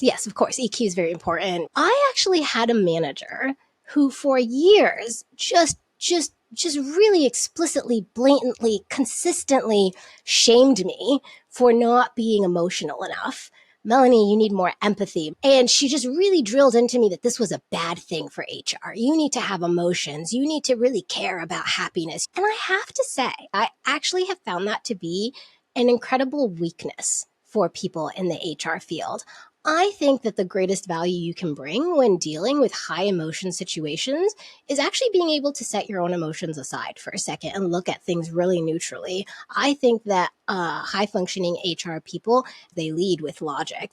Yes, of course. EQ is very important. I actually had a manager who for years just really explicitly, blatantly, consistently shamed me for not being emotional enough. Melanie, you need more empathy. And she just really drilled into me that this was a bad thing for HR. You need to have emotions. You need to really care about happiness. And I have to say, I actually have found that to be an incredible weakness for people in the HR field. I think that the greatest value you can bring when dealing with high emotion situations is actually being able to set your own emotions aside for a second and look at things really neutrally. I think that high functioning HR people, they lead with logic.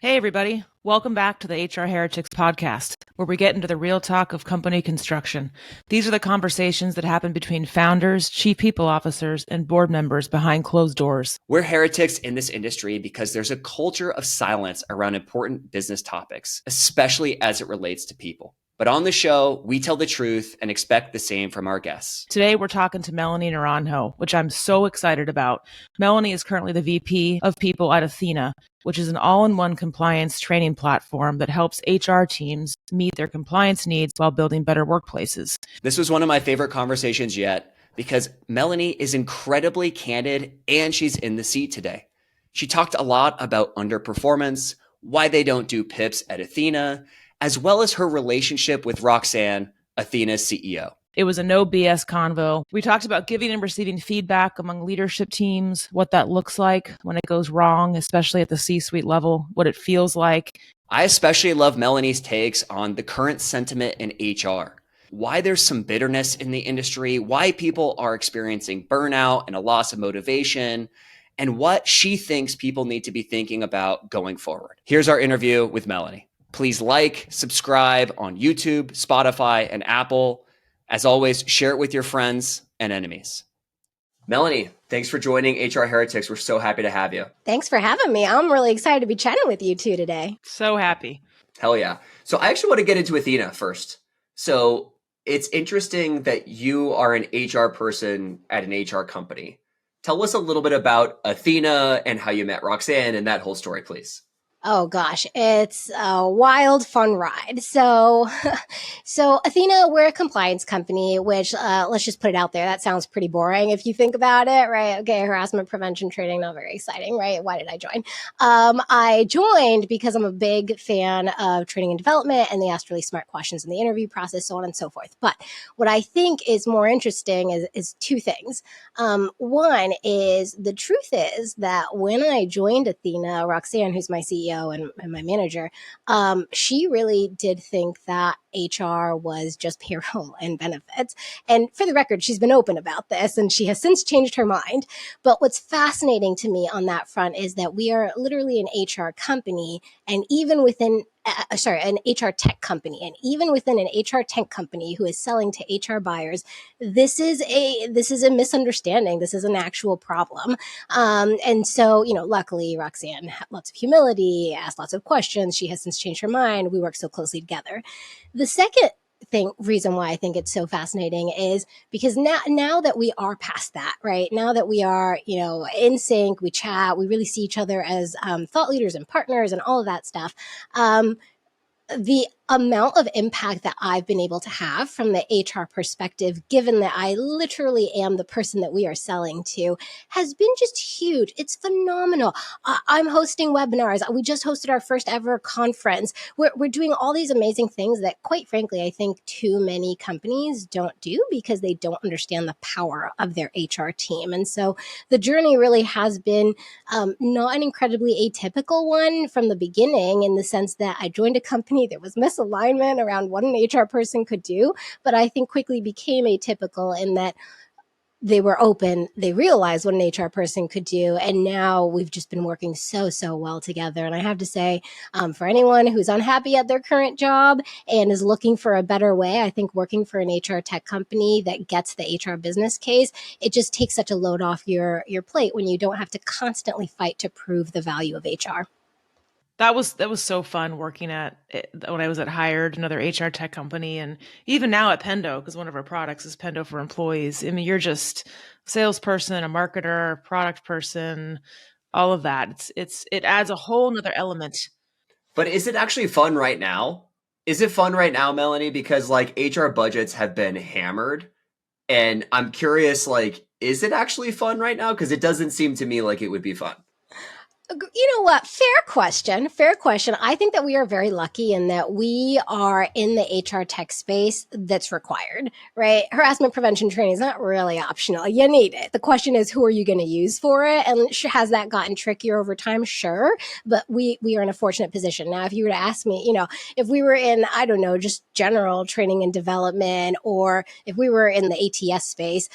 Hey, everybody. Welcome back to the HR Heretics podcast, where we get into the real talk of company construction. These are the conversations that happen between founders, chief people officers, and board members behind closed doors. We're heretics in this industry because there's a culture of silence around important business topics, especially as it relates to people. But on the show, we tell the truth and expect the same from our guests. Today, we're talking to Melanie Naranjo, which I'm so excited about. Melanie is currently the VP of People at Ethena, which is an all-in-one compliance training platform that helps HR teams meet their compliance needs while building better workplaces. This was one of my favorite conversations yet because Melanie is incredibly candid and she's in the seat today. She talked a lot about underperformance, why they don't do PIPs at Ethena, as well as her relationship with Roxanne, Ethena's CEO. It was a no BS convo. We talked about giving and receiving feedback among leadership teams, what that looks like when it goes wrong, especially at the C-suite level, what it feels like. I especially love Melanie's takes on the current sentiment in HR, why there's some bitterness in the industry, why people are experiencing burnout and a loss of motivation, and what she thinks people need to be thinking about going forward. Here's our interview with Melanie. Please like, subscribe on YouTube, Spotify, and Apple. As always, share it with your friends and enemies. Melanie, thanks for joining HR Heretics. We're so happy to have you. Thanks for having me. I'm really excited to be chatting with you two today. So happy. Hell yeah. So I actually want to get into Ethena first. So it's interesting that you are an HR person at an HR company. Tell us a little bit about Ethena and how you met Roxanne and that whole story, please. Oh gosh, it's a wild, fun ride. So Ethena, we're a compliance company, which let's just put it out there. That sounds pretty boring if you think about it, right? Okay, harassment prevention training, not very exciting, right? Why did I join? I joined because I'm a big fan of training and development, and they asked really smart questions in the interview process, so on and so forth. But what I think is more interesting is two things. One is the truth is that when I joined Ethena, Roxanne, who's my CEO, and my manager, she really did think that HR was just payroll and benefits. And for the record, she's been open about this and she has since changed her mind. But what's fascinating to me on that front is that we are literally an HR company, and even within an HR tech company. And even within an HR tech company who is selling to HR buyers, this is a misunderstanding. This is an actual problem. And so, luckily Roxanne had lots of humility, asked lots of questions. She has since changed her mind. We work so closely together. The second reason why I think it's so fascinating is because now that we are past that, right? Now that we are, in sync, we chat, we really see each other as thought leaders and partners and all of that stuff. The amount of impact that I've been able to have from the HR perspective, given that I literally am the person that we are selling to, has been just huge. It's phenomenal. I'm hosting webinars. We just hosted our first ever conference. We're doing all these amazing things that, quite frankly, I think too many companies don't do because they don't understand the power of their HR team. And so the journey really has been not an incredibly atypical one from the beginning, in the sense that I joined a company, there was misalignment around what an HR person could do, but I think quickly became atypical in that they were open, they realized what an HR person could do, and now we've just been working so well together. And I have to say, for anyone who's unhappy at their current job and is looking for a better way, I think working for an HR tech company that gets the HR business case, it just takes such a load off your plate when you don't have to constantly fight to prove the value of HR. That was so fun working at when I was at Hired, another HR tech company, and even now at Pendo, because one of our products is Pendo for Employees. I mean, you're just a salesperson, a marketer, product person, all of that. It adds a whole nother element. But is it actually fun right now? Is it fun right now, Melanie? Because like HR budgets have been hammered, and I'm curious, like, is it actually fun right now? Because it doesn't seem to me like it would be fun. You know what? Fair question. Fair question. I think that we are very lucky in that we are in the HR tech space that's required, right? Harassment prevention training is not really optional. You need it. The question is, who are you going to use for it? And has that gotten trickier over time? Sure. But we are in a fortunate position. Now, if you were to ask me, if we were in, I don't know, just general training and development, or if we were in the ATS space,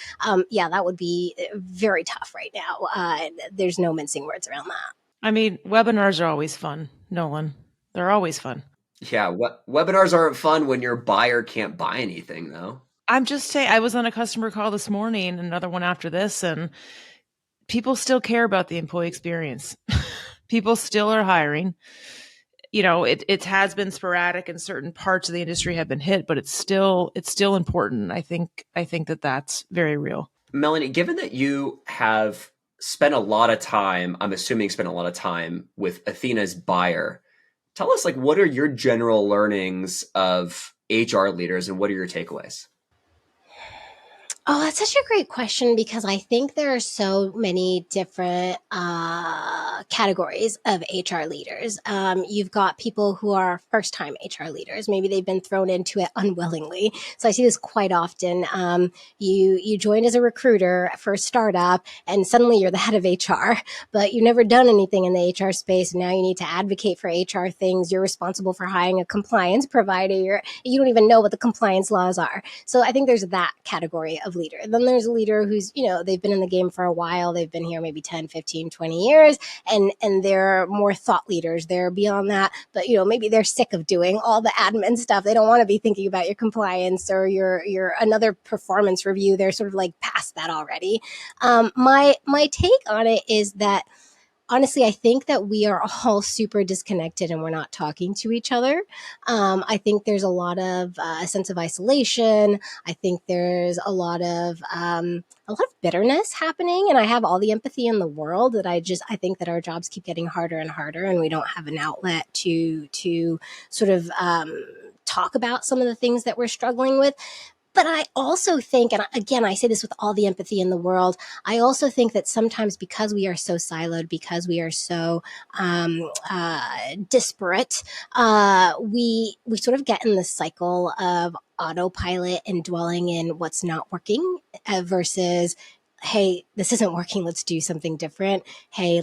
yeah, that would be very tough right now. There's no mincing words around that. I mean, webinars are always fun, Nolan. They're always fun. Yeah, webinars aren't fun when your buyer can't buy anything, though. I'm just saying, I was on a customer call this morning, another one after this, and people still care about the employee experience. People still are hiring. It has been sporadic, and certain parts of the industry have been hit, but it's still important. I think that that's very real. Melanie, given that you have spent a lot of time, I'm assuming spent a lot of time with Athena's buyer, tell us, like, what are your general learnings of HR leaders and what are your takeaways? Oh, that's such a great question, because I think there are so many different categories of HR leaders. You've got people who are first-time HR leaders. Maybe they've been thrown into it unwillingly. So I see this quite often. You joined as a recruiter for a startup, and suddenly you're the head of HR, but you've never done anything in the HR space. And now you need to advocate for HR things. You're responsible for hiring a compliance provider. You don't even know what the compliance laws are. So I think there's that category of leader. Then there's a leader who's, they've been in the game for a while. They've been here maybe 10, 15, 20 years, and they're more thought leaders. They're beyond that, but maybe they're sick of doing all the admin stuff. They don't want to be thinking about your compliance or your another performance review. They're sort of like past that already. My take on it is that, honestly, I think that we are all super disconnected and we're not talking to each other. I think there's a lot of a sense of isolation. I think there's a lot of bitterness happening, and I have all the empathy in the world. That I think that our jobs keep getting harder and harder, and we don't have an outlet to sort of talk about some of the things that we're struggling with. But I also think, and again, I say this with all the empathy in the world, I also think that sometimes, because we are so siloed, because we are so disparate, we sort of get in this cycle of autopilot and dwelling in what's not working versus, hey, this isn't working, let's do something different. Hey,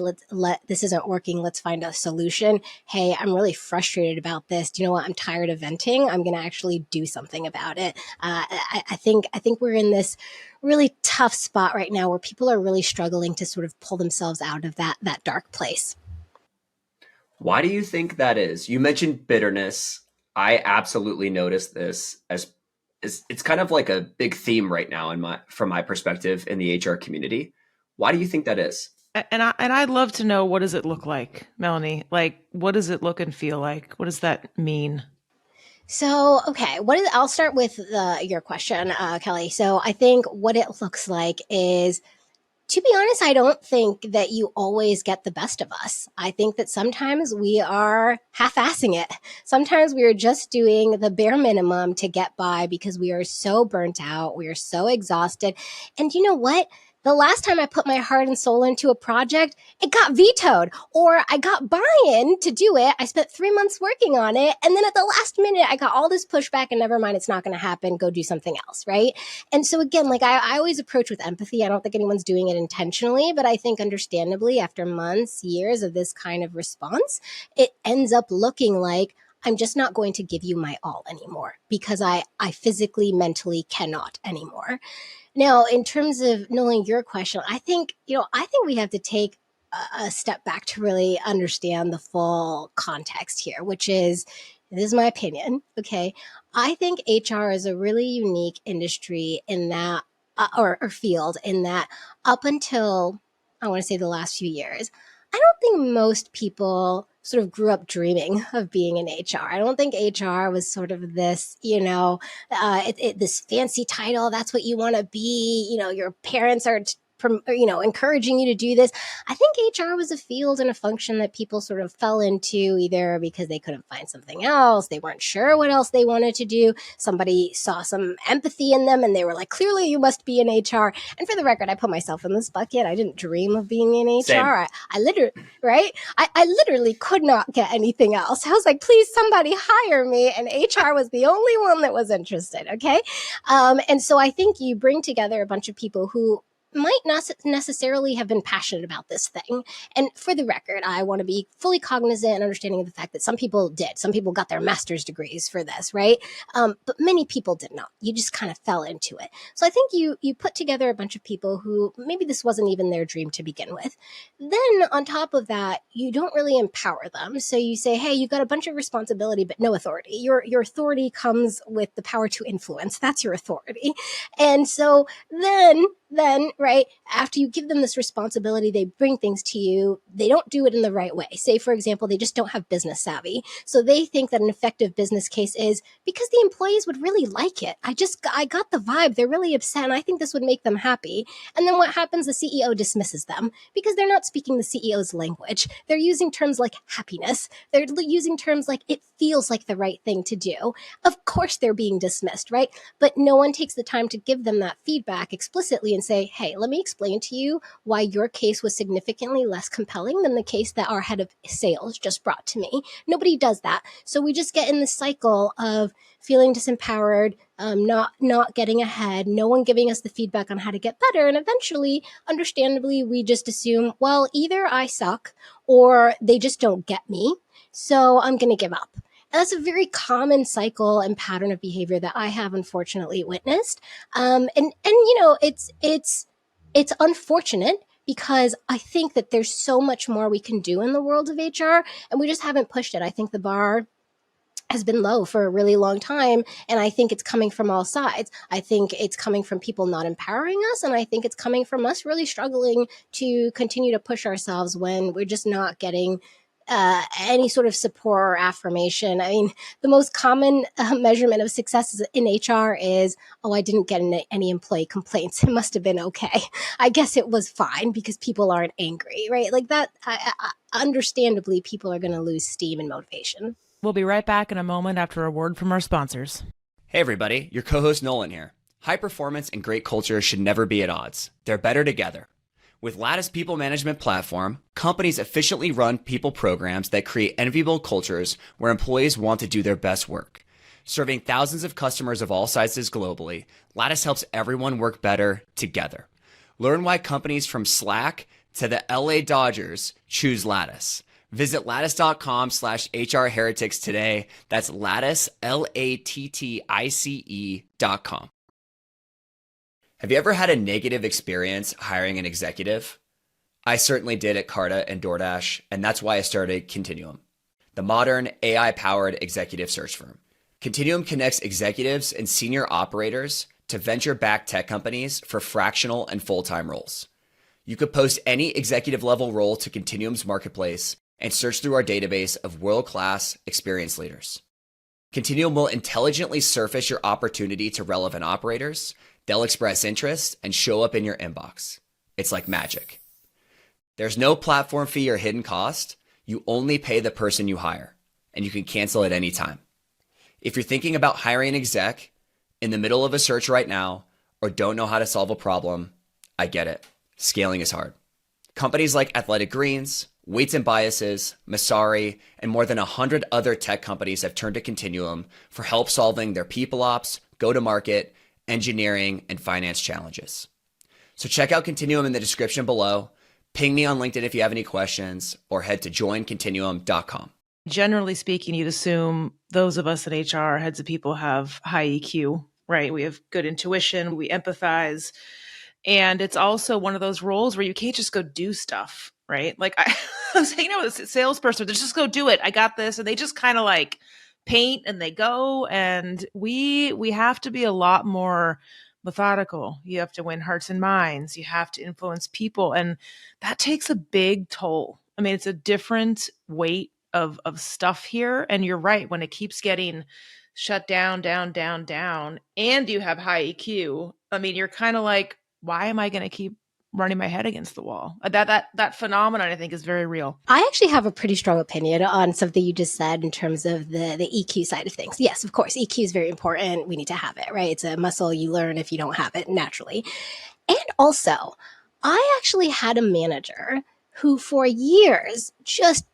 this isn't working, let's find a solution. Hey, I'm really frustrated about this. Do you know what? I'm tired of venting. I'm going to actually do something about it. I think we're in this really tough spot right now where people are really struggling to sort of pull themselves out of that dark place. Why do you think that is? You mentioned bitterness. I absolutely noticed this as it's kind of like a big theme right now from my perspective in the HR community. Why do you think that is? And I'd love to know, what does it look like, Melanie? Like, what does it look and feel like? What does that mean? So, okay, I'll start with your question, Kelly. So I think what it looks like is, to be honest, I don't think that you always get the best of us. I think that sometimes we are half-assing it. Sometimes we are just doing the bare minimum to get by because we are so burnt out. We are so exhausted. And you know what? The last time I put my heart and soul into a project, it got vetoed, or I got buy-in to do it. I spent 3 months working on it. And then at the last minute, I got all this pushback, and never mind, it's not going to happen. Go do something else, right? And so again, like I always approach with empathy. I don't think anyone's doing it intentionally, but I think understandably, after months, years of this kind of response, it ends up looking like, I'm just not going to give you my all anymore because I physically, mentally cannot anymore. Now, in terms of knowing your question, I think we have to take a step back to really understand the full context here, which is, this is my opinion, okay? I think HR is a really unique industry in that, or field, in that up until, I want to say, the last few years, I don't think most people sort of grew up dreaming of being in HR. I don't think HR was sort of this, this fancy title. That's what you want to be. Your parents are encouraging you to do this. I think HR was a field and a function that people sort of fell into either because they couldn't find something else, they weren't sure what else they wanted to do, somebody saw some empathy in them and they were like, clearly you must be in HR. And for the record, I put myself in this bucket. I didn't dream of being in HR. Same. I literally, right? I literally could not get anything else. I was like, please, somebody hire me. And HR was the only one that was interested. Okay. And so I think you bring together a bunch of people who might not necessarily have been passionate about this thing. And for the record, I want to be fully cognizant and understanding of the fact that some people did. Some people got their master's degrees for this, right? But many people did not. You just kind of fell into it. So I think you put together a bunch of people who maybe this wasn't even their dream to begin with. Then on top of that, you don't really empower them. So you say, hey, you've got a bunch of responsibility, but no authority. Your authority comes with the power to influence. That's your authority. And so then, right, after you give them this responsibility, they bring things to you. They don't do it in the right way. Say, for example, they just don't have business savvy. So they think that an effective business case is because the employees would really like it. I got the vibe. They're really upset and I think this would make them happy. And then what happens? The CEO dismisses them because they're not speaking the CEO's language. They're using terms like happiness. They're using terms like it feels like the right thing to do. Of course they're being dismissed, right? But no one takes the time to give them that feedback explicitly and say, hey, let me explain to you why your case was significantly less compelling than the case that our head of sales just brought to me. Nobody does that. So we just get in this cycle of feeling disempowered, not getting ahead, no one giving us the feedback on how to get better. And eventually, understandably, we just assume, well, either I suck or they just don't get me. So I'm going to give up. And that's a very common cycle and pattern of behavior that I have unfortunately witnessed. It's unfortunate because I think that there's so much more we can do in the world of HR and we just haven't pushed it. I think the bar has been low for a really long time. And I think it's coming from all sides. I think it's coming from people not empowering us. And I think it's coming from us really struggling to continue to push ourselves when we're just not getting any sort of support or affirmation. I mean, the most common measurement of success in HR is, oh, I didn't get any employee complaints. It must have been okay. I guess it was fine because people aren't angry, right? Like that, understandably, people are going to lose steam and motivation. We'll be right back in a moment after a word from our sponsors. Hey everybody, your co-host Nolan here. High performance and great culture should never be at odds. They're better together. With Lattice People Management Platform, companies efficiently run people programs that create enviable cultures where employees want to do their best work. Serving thousands of customers of all sizes globally, Lattice helps everyone work better together. Learn why companies from Slack to the LA Dodgers choose Lattice. Visit lattice.com/HR heretics today. That's Lattice, LATTICE.com. Have you ever had a negative experience hiring an executive? I certainly did at Carta and DoorDash, and that's why I started Continuum, the modern AI-powered executive search firm. Continuum connects executives and senior operators to venture-backed tech companies for fractional and full-time roles. You could post any executive-level role to Continuum's marketplace and search through our database of world-class experienced leaders. Continuum will intelligently surface your opportunity to relevant operators. They'll express interest and show up in your inbox. It's like magic. There's no platform fee or hidden cost. You only pay the person you hire, and you can cancel at any time. If you're thinking about hiring an exec in the middle of a search right now or don't know how to solve a problem, I get it. Scaling is hard. Companies like Athletic Greens, Weights and Biases, Masari, and more than 100 other tech companies have turned to Continuum for help solving their people ops, go-to-market, engineering, and finance challenges. So check out Continuum in the description below. Ping me on LinkedIn if you have any questions, or head to joincontinuum.com. Generally speaking, you'd assume those of us in HR, heads of people, have high EQ, right? We have good intuition, we empathize. And it's also one of those roles where you can't just go do stuff, right? Like I was hanging out with a salesperson, just go do it. I got this. And they just kind of like paint and they go. And we have to be a lot more methodical. You have to win hearts and minds. You have to influence people. And that takes a big toll. I mean, it's a different weight of stuff here. And you're right, when it keeps getting shut down, and you have high EQ, I mean, you're kind of like, why am I going to keep running my head against the wall? That phenomenon, I think, is very real. I actually have a pretty strong opinion on something you just said in terms of the EQ side of things. Yes, of course, EQ is very important. We need to have it, right? It's a muscle you learn if you don't have it naturally. And also, I actually had a manager who for years just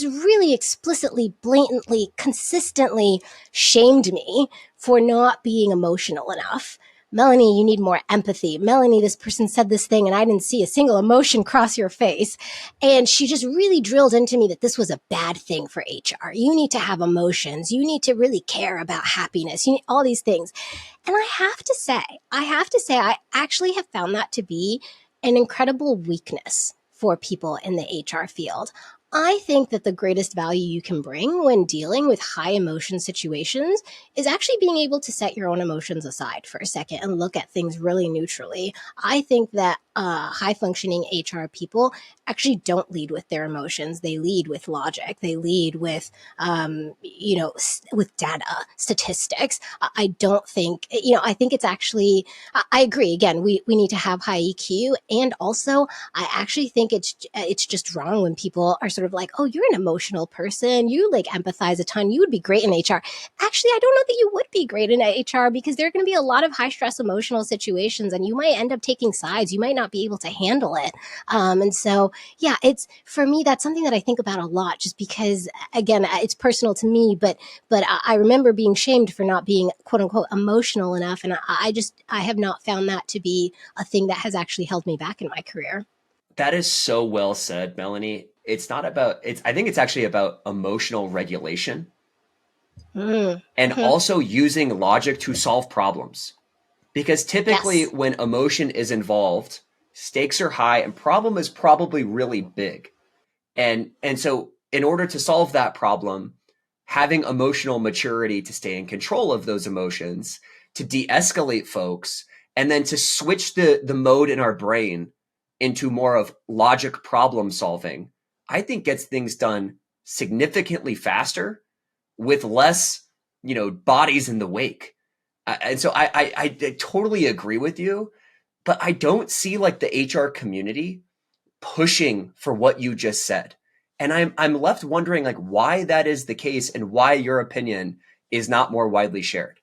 really explicitly, blatantly, consistently shamed me for not being emotional enough. Melanie, you need more empathy. Melanie, this person said this thing and I didn't see a single emotion cross your face. And she just really drilled into me that this was a bad thing for HR. You need to have emotions. You need to really care about happiness. You need all these things. And I have to say, I actually have found that to be an incredible weakness for people in the HR field. I think that the greatest value you can bring when dealing with high emotion situations is actually being able to set your own emotions aside for a second and look at things really neutrally. I think that high functioning HR people actually don't lead with their emotions. They lead with logic. They lead with, with data, statistics. I don't think, I think it's actually, I agree. Again, we need to have high EQ. And also, I actually think it's just wrong when people are sort of like, oh, you're an emotional person. You like empathize a ton. You would be great in HR. Actually, I don't know that you would be great in HR because there are going to be a lot of high stress emotional situations and you might end up taking sides. You might not be able to handle it. And so, yeah, it's for me, that's something that I think about a lot just because, again, it's personal to me, but I remember being shamed for not being quote unquote emotional enough. And I have not found that to be a thing that has actually held me back in my career. That is so well said, Melanie. It's not about, I think it's actually about emotional regulation and also using logic to solve problems. Because typically Yes. when emotion is involved, stakes are high and problem is probably really big. And so in order to solve that problem, having emotional maturity to stay in control of those emotions, to de-escalate folks, and then to switch the mode in our brain into more of logic problem solving, I think gets things done significantly faster with less, bodies in the wake. And so I totally agree with you, but I don't see like the HR community pushing for what you just said. And I'm left wondering like why that is the case and why your opinion is not more widely shared.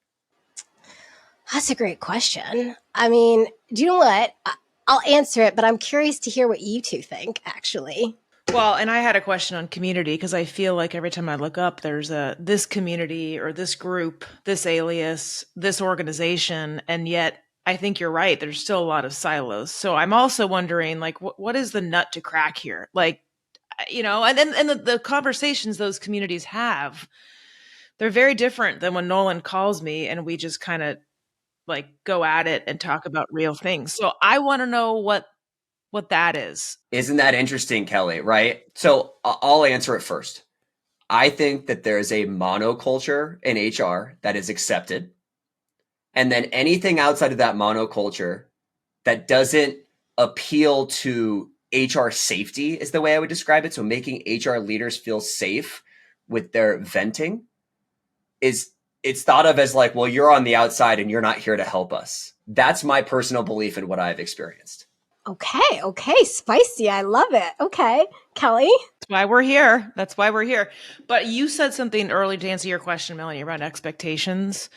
That's a great question. I mean, do you know what? I'll answer it, but I'm curious to hear what you two think, actually. Well, and I had a question on community because I feel like every time I look up, there's this community or this group, this alias, this organization, and yet I think you're right. There's still a lot of silos. So I'm also wondering, like, what is the nut to crack here? Like, and the conversations those communities have, they're very different than when Nolan calls me and we just kind of like go at it and talk about real things. So I want to know what that is. Isn't that interesting, Kelly? Right? So I'll answer it first. I think that there is a monoculture in HR that is accepted. And then anything outside of that monoculture that doesn't appeal to HR safety is the way I would describe it. So making HR leaders feel safe with their venting it's thought of as like, well, you're on the outside and you're not here to help us. That's my personal belief in what I've experienced. Okay, spicy. I love it. Okay, Kelly. That's why we're here. But you said something early to answer your question, Melanie, around expectations.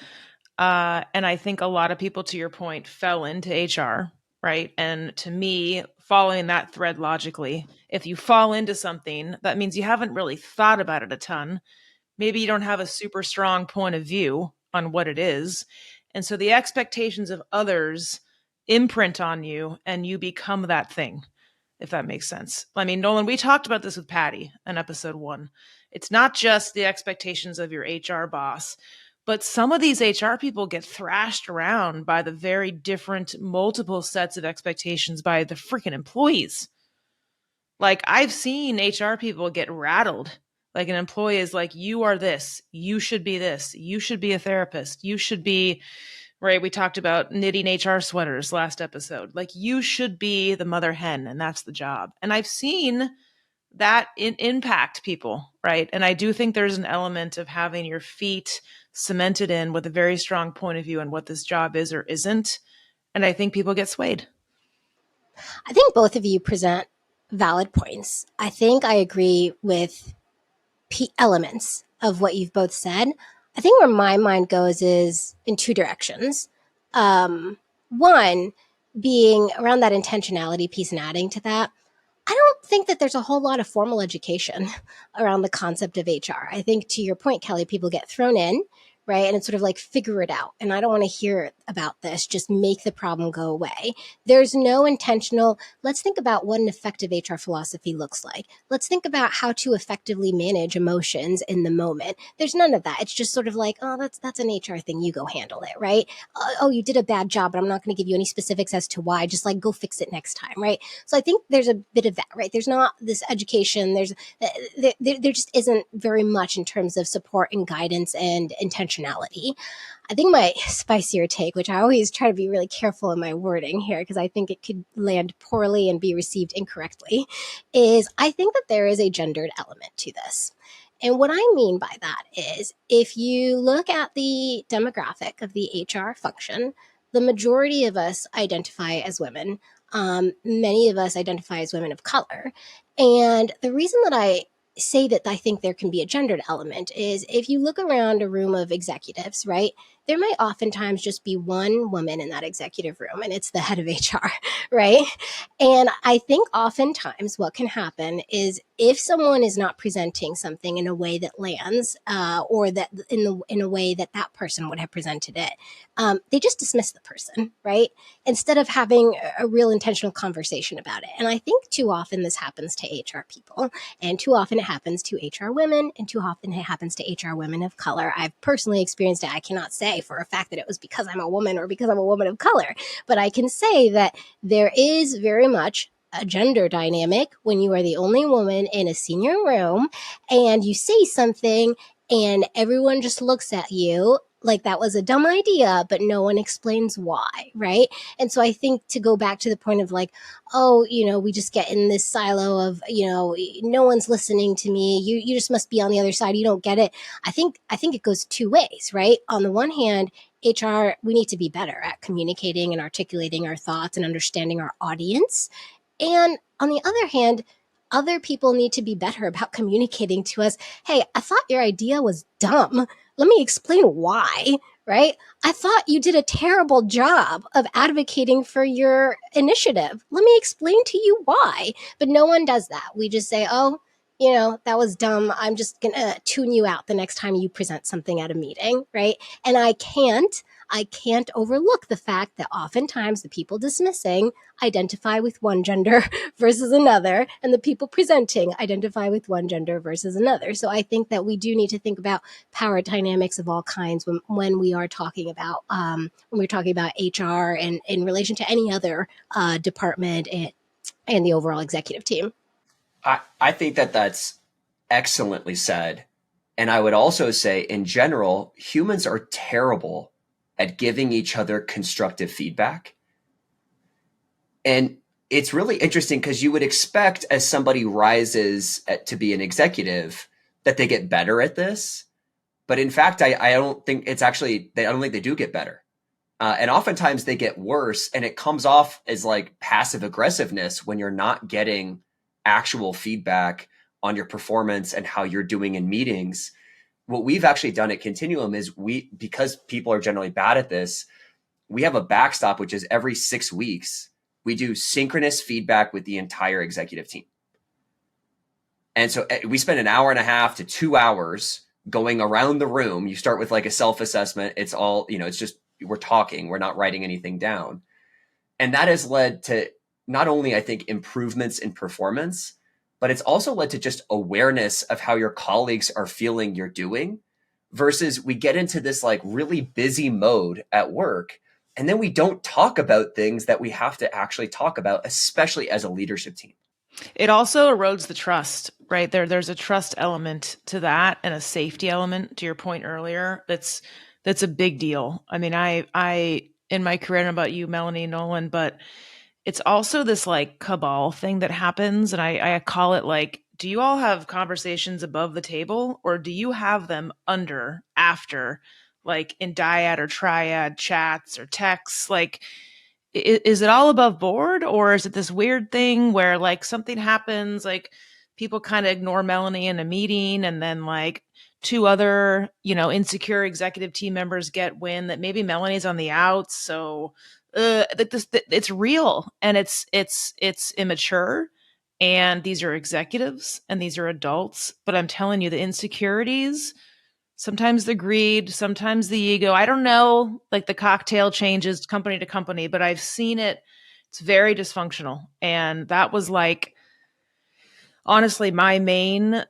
And I think a lot of people, to your point, fell into HR, right? And to me, following that thread logically, if you fall into something, that means you haven't really thought about it a ton. Maybe you don't have a super strong point of view on what it is. And so the expectations of others imprint on you and you become that thing, if that makes sense. I mean, Nolan, we talked about this with Patty in episode 1. It's not just the expectations of your HR boss, but some of these HR people get thrashed around by the very different multiple sets of expectations by the freaking employees. Like I've seen HR people get rattled. Like an employee is like, you are this, you should be this, you should be a therapist, you should be, right? We talked about knitting HR sweaters last episode. Like you should be the mother hen and that's the job. And I've seen that impact people, right? And I do think there's an element of having your feet cemented in with a very strong point of view on what this job is or isn't. And I think people get swayed. I think both of you present valid points. I think I agree with elements of what you've both said. I think where my mind goes is in two directions. One being around that intentionality piece and adding to that. I don't think that there's a whole lot of formal education around the concept of HR. I think to your point, Kelli, people get thrown in, right? And it's sort of like figure it out. And I don't want to hear about this. Just make the problem go away. There's no intentional, let's think about what an effective HR philosophy looks like. Let's think about how to effectively manage emotions in the moment. There's none of that. It's just sort of like, oh, that's an HR thing. You go handle it, right? Oh, you did a bad job, but I'm not going to give you any specifics as to why. Just like go fix it next time, right? So I think there's a bit of that, right? There's not this education. There just isn't very much in terms of support and guidance and intentionality. I think my spicier take, which I always try to be really careful in my wording here because I think it could land poorly and be received incorrectly, is I think that there is a gendered element to this. And what I mean by that is if you look at the demographic of the HR function, the majority of us identify as women. Many of us identify as women of color. And the reason that I say that I think there can be a gendered element is if you look around a room of executives, right, there might oftentimes just be one woman in that executive room, and it's the head of HR, right? And I think oftentimes what can happen is if someone is not presenting something in a way that lands, or that in a way that that person would have presented it, they just dismiss the person, right? Instead of having a real intentional conversation about it. And I think too often this happens to HR people, and too often it happens to HR women, and too often it happens to HR women of color. I've personally experienced it. I cannot say for a fact that it was because I'm a woman or because I'm a woman of color, but I can say that there is very much a gender dynamic when you are the only woman in a senior room and you say something and everyone just looks at you like that was a dumb idea, but no one explains why, right? And so I think to go back to the point of like, oh, we just get in this silo of, no one's listening to me. You just must be on the other side. You don't get it. I think it goes two ways, right? On the one hand, HR, we need to be better at communicating and articulating our thoughts and understanding our audience. And on the other hand, other people need to be better about communicating to us, hey, I thought your idea was dumb. Let me explain why, right? I thought you did a terrible job of advocating for your initiative. Let me explain to you why. But no one does that. We just say, oh, that was dumb. I'm just going to tune you out the next time you present something at a meeting, right? And I can't overlook the fact that oftentimes the people dismissing identify with one gender versus another, and the people presenting identify with one gender versus another. So I think that we do need to think about power dynamics of all kinds when we are talking about HR and in relation to any other department and the overall executive team. I think that that's excellently said. And I would also say, in general, humans are terrible at giving each other constructive feedback. And it's really interesting because you would expect as somebody rises to be an executive that they get better at this. But in fact, I don't think I don't think they do get better. And oftentimes they get worse, and it comes off as like passive aggressiveness when you're not getting actual feedback on your performance and how you're doing in meetings. What we've actually done at Continuum is because people are generally bad at this, we have a backstop, which is every 6 weeks, we do synchronous feedback with the entire executive team. And so we spend an hour and a half to 2 hours going around the room. You start with like a self-assessment. It's all, it's just, we're talking, we're not writing anything down. And that has led to not only, I think, improvements in performance, but it's also led to just awareness of how your colleagues are feeling you're doing, versus we get into this like really busy mode at work. And then we don't talk about things that we have to actually talk about, especially as a leadership team. It also erodes the trust, right? There's a trust element to that and a safety element to your point earlier. That's a big deal. I mean, I in my career, I don't know about you, Melanie, Nolan, but it's also this like cabal thing that happens. And I call it like do you all have conversations above the table, or do you have them after, like in dyad or triad chats or texts? Like, is it all above board, or is it this weird thing where like something happens, like people kind of ignore Melanie in a meeting, and then like two other, insecure executive team members get wind that maybe Melanie's on the outs? So it's real, and it's immature, and these are executives and these are adults. But I'm telling you, the insecurities, sometimes the greed, sometimes the ego, I don't know, like the cocktail changes company to company, but I've seen it. It's very dysfunctional. And that was like, honestly, my main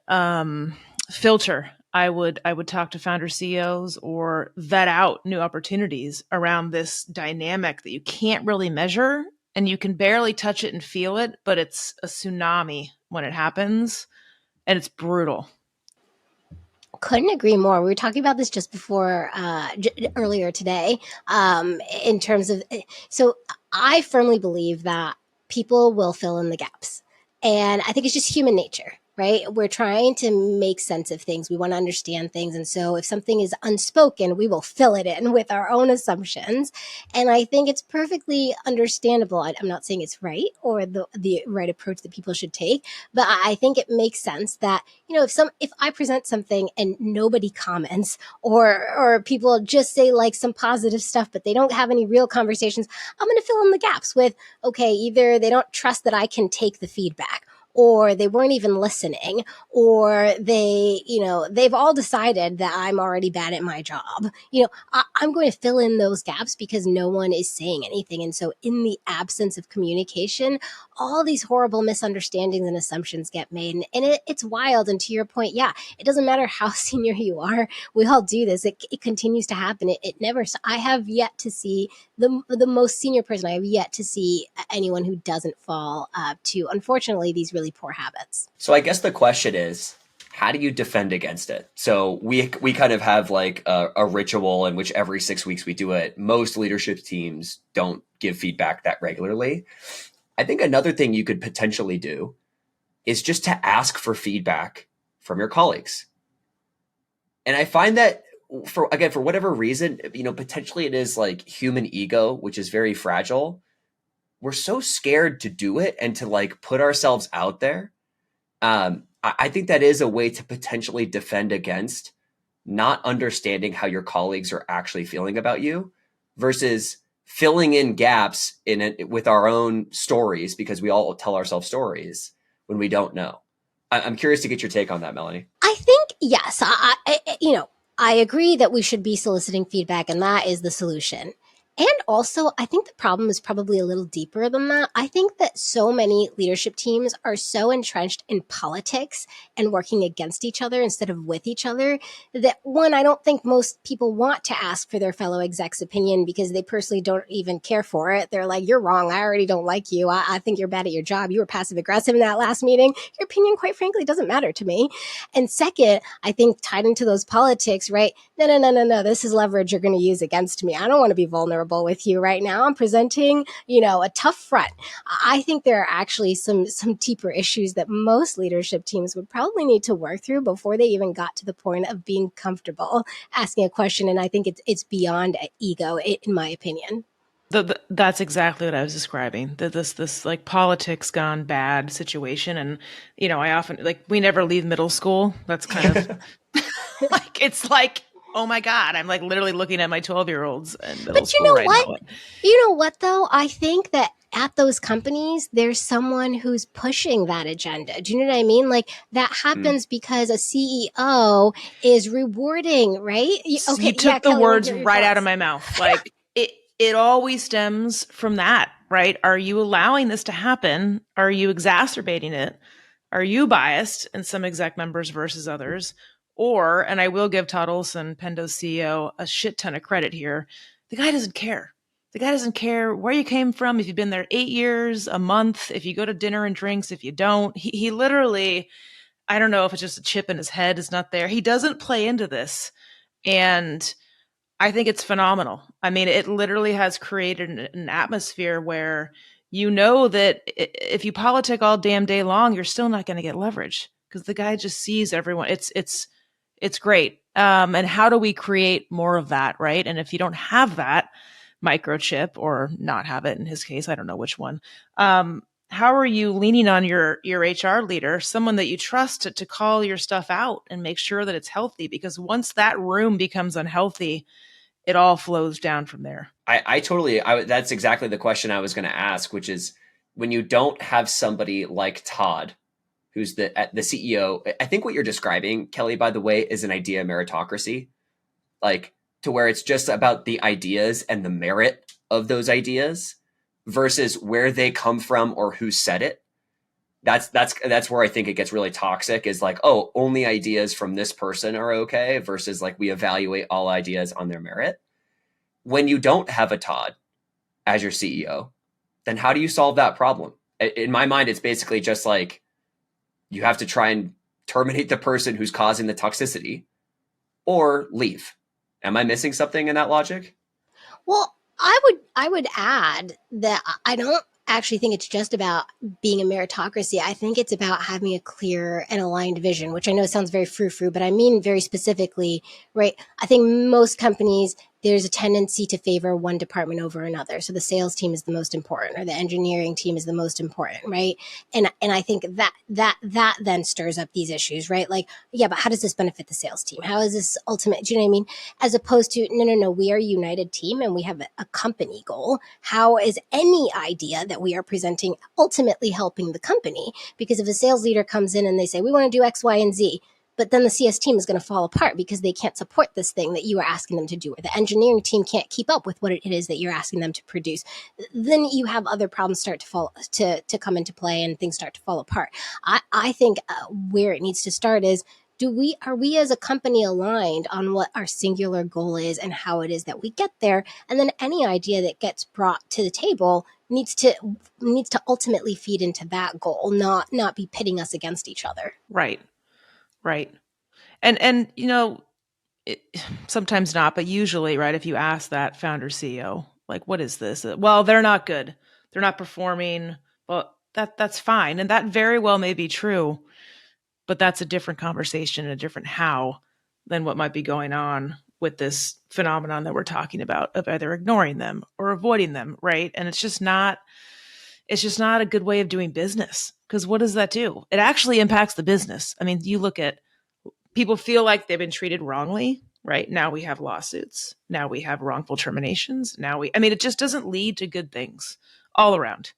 filter. I would talk to founder CEOs or vet out new opportunities around this dynamic that you can't really measure, and you can barely touch it and feel it, but it's a tsunami when it happens, and it's brutal. Couldn't agree more. We were talking about this just before, earlier today, in terms of, so I firmly believe that people will fill in the gaps. And I think it's just human nature, right? We're trying to make sense of things. We want to understand things. And so if something is unspoken, we will fill it in with our own assumptions. And I think it's perfectly understandable. I'm not saying it's right or the right approach that people should take, but I think it makes sense that, if I present something and nobody comments, or people just say like some positive stuff, but they don't have any real conversations, I'm going to fill in the gaps with, okay, either they don't trust that I can take the feedback, or they weren't even listening, or they've all decided that I'm already bad at my job. I'm going to fill in those gaps because no one is saying anything. And so in the absence of communication, all these horrible misunderstandings and assumptions get made. And it's wild. And to your point, yeah, it doesn't matter how senior you are. We all do this. It continues to happen. It never, I have yet to see the most senior person. I have yet to see anyone who doesn't fall to, unfortunately, these really poor habits. So I guess the question is, how do you defend against it? So we kind of have like a ritual in which every 6 weeks we do it. Most leadership teams don't give feedback that regularly. I think another thing you could potentially do is just to ask for feedback from your colleagues. And I find that for whatever reason, potentially it is like human ego, which is very fragile. We're so scared to do it and to like put ourselves out there. I think that is a way to potentially defend against not understanding how your colleagues are actually feeling about you versus filling in gaps in it with our own stories, because we all tell ourselves stories when we don't know. I'm curious to get your take on that, Melanie. I think, yes, I agree that we should be soliciting feedback, and that is the solution. And also, I think the problem is probably a little deeper than that. I think that so many leadership teams are so entrenched in politics and working against each other instead of with each other that, one, I don't think most people want to ask for their fellow exec's opinion because they personally don't even care for it. They're like, you're wrong. I already don't like you. I think you're bad at your job. You were passive aggressive in that last meeting. Your opinion, quite frankly, doesn't matter to me. And second, I think tied into those politics, right? No. This is leverage you're going to use against me. I don't want to be vulnerable with you right now. I'm presenting, a tough front. I think there are actually some deeper issues that most leadership teams would probably need to work through before they even got to the point of being comfortable asking a question. And I think it's beyond ego, in my opinion. That's exactly what I was describing. This like politics gone bad situation. And, I often, like, we never leave middle school. That's kind of like, it's like, oh my God, I'm like literally looking at my 12-year-olds in middle school right now. You know what, though? I think that at those companies, there's someone who's pushing that agenda. Do you know what I mean? Like, that happens because a CEO is rewarding, right? Okay, you took the Kelli, words right out of my mouth. Like, it always stems from that, right? Are you allowing this to happen? Are you exacerbating it? Are you biased in some exec members versus others? Or, and I will give Todd Olson, Pendo's CEO, a shit ton of credit here, the guy doesn't care. The guy doesn't care where you came from, if you've been there 8 years, a month, if you go to dinner and drinks, if you don't. He literally, I don't know if it's just a chip in his head is not there. He doesn't play into this. And I think it's phenomenal. I mean, it literally has created an atmosphere where that if you politic all damn day long, you're still not going to get leverage. because the guy just sees everyone. It's great. And how do we create more of that, right? And if you don't have that microchip, or not have it in his case, I don't know which one. How are you leaning on your HR leader, someone that you trust, to call your stuff out and make sure that it's healthy? Because once that room becomes unhealthy, it all flows down from there. That's exactly the question I was going to ask, which is, when you don't have somebody like Todd, who's the CEO, I think what you're describing, Kelli, by the way, is an idea meritocracy, like, to where it's just about the ideas and the merit of those ideas versus where they come from or who said it. That's where I think it gets really toxic, is like, oh, only ideas from this person are okay, versus like, we evaluate all ideas on their merit. When you don't have a Todd as your CEO, then how do you solve that problem? In my mind, it's basically just like, you have to try and terminate the person who's causing the toxicity or leave. Am I missing something in that logic? Well, I would add that I don't actually think it's just about being a meritocracy. I think it's about having a clear and aligned vision, which I know sounds very frou-frou, but I mean very specifically, right? I think most companies, there's a tendency to favor one department over another. So the sales team is the most important, or the engineering team is the most important, right? And I think that then stirs up these issues, right? Like, yeah, but how does this benefit the sales team? How is this ultimate? Do you know what I mean? As opposed to, no, we are a united team and we have a company goal. How is any idea that we are presenting ultimately helping the company? Because if a sales leader comes in and they say, we want to do X, Y, and Z, but then the CS team is going to fall apart because they can't support this thing that you are asking them to do, or the engineering team can't keep up with what it is that you're asking them to produce. Then you have other problems start to come into play, and things start to fall apart. I think where it needs to start is, are we as a company aligned on what our singular goal is and how it is that we get there? And then any idea that gets brought to the table needs to ultimately feed into that goal, not be pitting us against each other. Right. And sometimes not, but usually, right, if you ask that founder CEO, like, what is this? Well, they're not good. They're not performing. Well, that's fine. And that very well may be true, but that's a different conversation, a different how, than what might be going on with this phenomenon that we're talking about, of either ignoring them or avoiding them, right? And it's just not a good way of doing business, because what does that do? It actually impacts the business. I mean, you look at, people feel like they've been treated wrongly, right? Now we have lawsuits. Now we have wrongful terminations. It just doesn't lead to good things all around.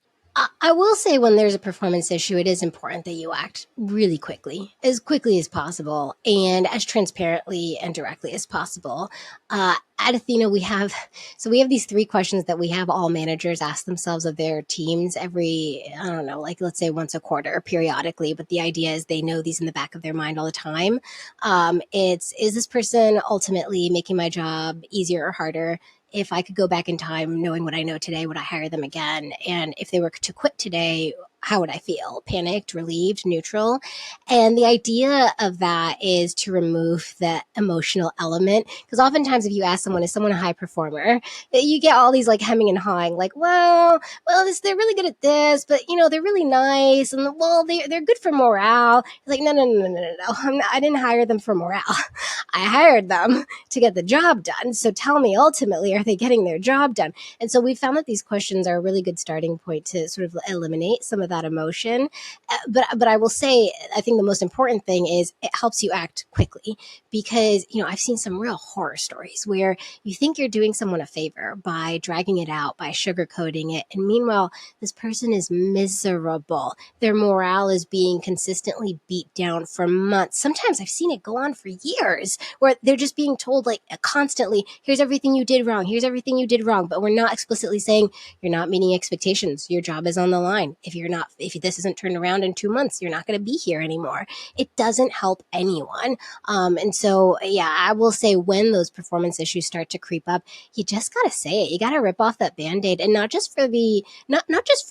I will say, when there's a performance issue, it is important that you act really quickly as possible, and as transparently and directly as possible. At Ethena, we have these 3 questions that we have all managers ask themselves of their teams every, I don't know, like, let's say once a quarter or periodically, but the idea is they know these in the back of their mind all the time. Is this person ultimately making my job easier or harder? If I could go back in time knowing what I know today, would I hire them again? And if they were to quit today, how would I feel? Panicked, relieved, neutral? And the idea of that is to remove the emotional element. Because oftentimes if you ask someone, is someone a high performer, you get all these like hemming and hawing, like, they're really good at this, but they're really nice. And they're good for morale. It's like, no. I didn't hire them for morale. I hired them to get the job done. So tell me, ultimately, are they getting their job done? And so we found that these questions are a really good starting point to sort of eliminate some of that emotion. But I will say, I think the most important thing is it helps you act quickly, because I've seen some real horror stories where you think you're doing someone a favor by dragging it out, by sugarcoating it, and meanwhile this person is miserable. Their morale is being consistently beat down for months. Sometimes I've seen it go on for years, where they're just being told, like, constantly, here's everything you did wrong, but we're not explicitly saying, you're not meeting expectations, your job is on the line. If this isn't turned around in 2 months, you're not going to be here anymore. It doesn't help anyone. And so, yeah, I will say, when those performance issues start to creep up, you just got to say it. You got to rip off that Band-Aid, and not just for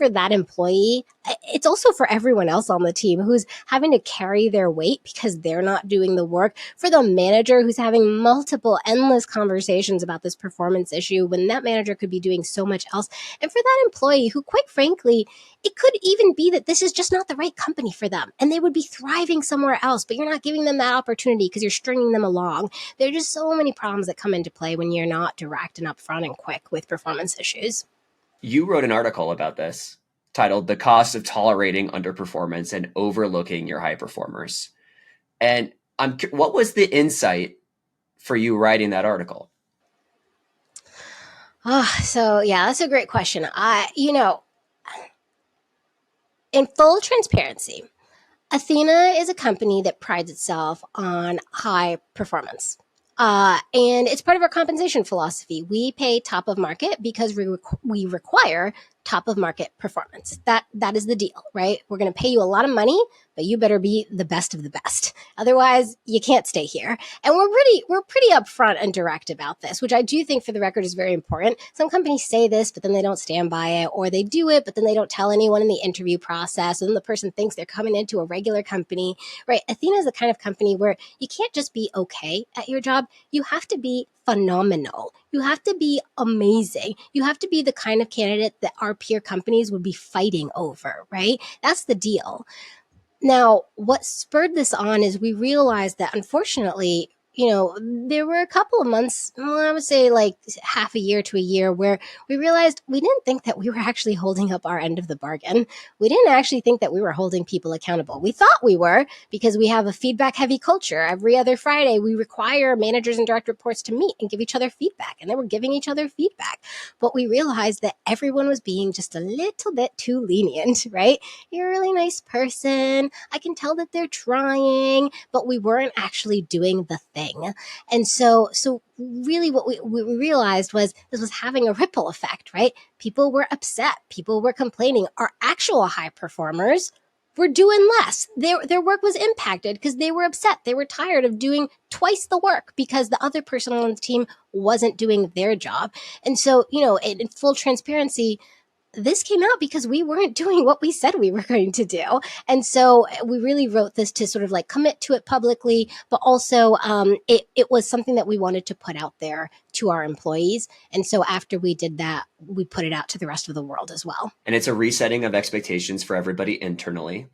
that employee. It's also for everyone else on the team who's having to carry their weight because they're not doing the work, for the manager who's having multiple endless conversations about this performance issue when that manager could be doing so much else, and for that employee who, quite frankly, it could even even be that this is just not the right company for them and they would be thriving somewhere else, but you're not giving them that opportunity because you're stringing them along. There are just so many problems that come into play when you're not direct and upfront and quick with performance issues. You wrote an article about this titled The Cost of Tolerating Underperformance and Overlooking Your High Performers. And what was the insight for you writing that article? So yeah, that's a great question. In full transparency, Ethena is a company that prides itself on high performance. And it's part of our compensation philosophy. We pay top of market because we require top of market performance. That is the deal, right? We're going to pay you a lot of money, but you better be the best of the best. Otherwise, you can't stay here. And we're pretty upfront and direct about this, which I do think, for the record, is very important. Some companies say this, but then they don't stand by it, or they do it, but then they don't tell anyone in the interview process. And then the person thinks they're coming into a regular company, right? Ethena is the kind of company where you can't just be okay at your job. You have to be phenomenal. You have to be amazing. You have to be the kind of candidate that our peer companies would be fighting over, right? That's the deal. Now, what spurred this on is we realized that, unfortunately, there were a couple of months, I would say like half a year to a year, where we realized we didn't think that we were actually holding up our end of the bargain. We didn't actually think that we were holding people accountable. We thought we were, because we have a feedback heavy culture. Every other Friday, we require managers and direct reports to meet and give each other feedback. And they were giving each other feedback. But we realized that everyone was being just a little bit too lenient, right? You're a really nice person. I can tell that they're trying, but we weren't actually doing the thing. And so really what we realized was this was having a ripple effect, right? People were upset. People were complaining. Our actual high performers were doing less. Their work was impacted because they were upset. They were tired of doing twice the work because the other person on the team wasn't doing their job. And so, in full transparency, this came out because we weren't doing what we said we were going to do. And so we really wrote this to sort of like commit to it publicly, but also it was something that we wanted to put out there to our employees. And so after we did that, we put it out to the rest of the world as well. And it's a resetting of expectations for everybody internally.